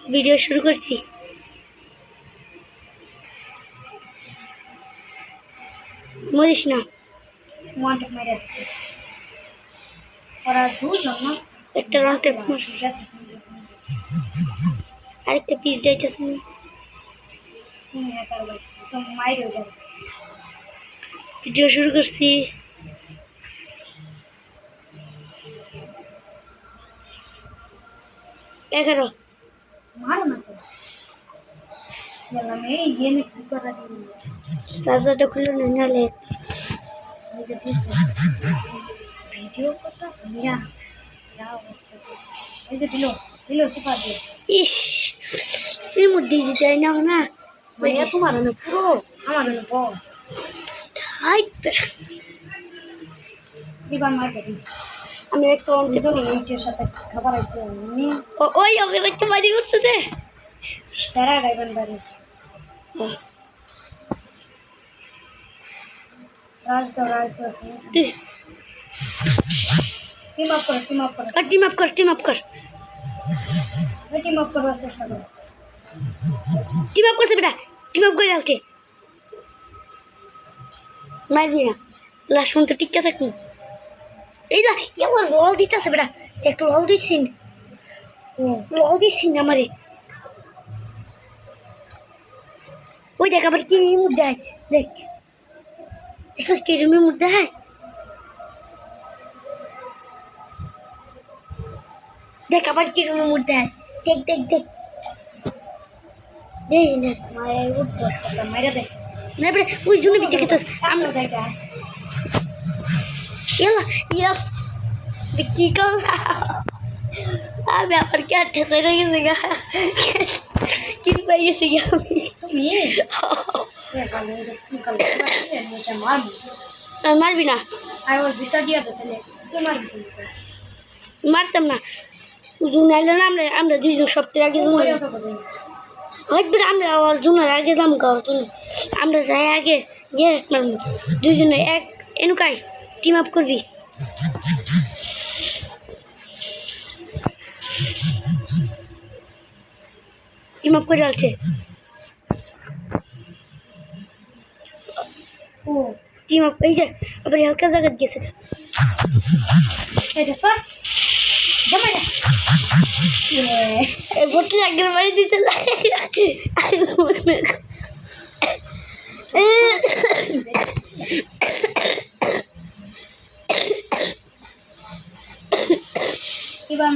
Video শুরু করছি। Morris না, একটা রং টেপ মারছি, আরেকটা পিস যাইতেছে। ভিডিও শুরু করছি। এগারো চার্জারটা খুলে নাহলে ইস এর মধ্যে যাই না না তোমার পুরো আমার আমি একটা সাথে খাবার আছে ওই ওখানে একটা বাড়ি করতে দে সারা ডাইভান বাড়ি টিম আপ করবার চেষ্টা কর। টিম আপ করছে বেটা, টিম আপ করে রাখছে, মারবি না, লাস্ট পর্যন্ত টিকা থাকবি। এই না আমার রল দিতেছে বেটা, একটু রল দিচ্ছিন আমারে। ওই দেখ আবার কি মুখ দেয়, দেখ দেখছিস কি মুখ দেয়। দেখ আবার কি মুখ দেয়, দেখ দেখ দেখ দেখ না মায়ের উঠবো মায়েরা দেখ না বেটা ওই জন্য বিটে খেতেছ আমরা কি কর আমি আবার কে ঠেতে গেছি গা কি পাই গেছি আমি মারবি না মারতাম না জুন আইলো না আমরা দুইজন সপ্তাহের আগে জুন হয়তো আমরা আবার জুনের আগে দাম গাও আমরা যাই আগে গিয়ে মারবো দুইজনে এক এনুকাই টিম আপ করবি। টিম আপ করে আছে ও টিম আপ এই যে আবার হালকা জায়গা গেছে ভর্তি আগের বাড়ি দিতে এবার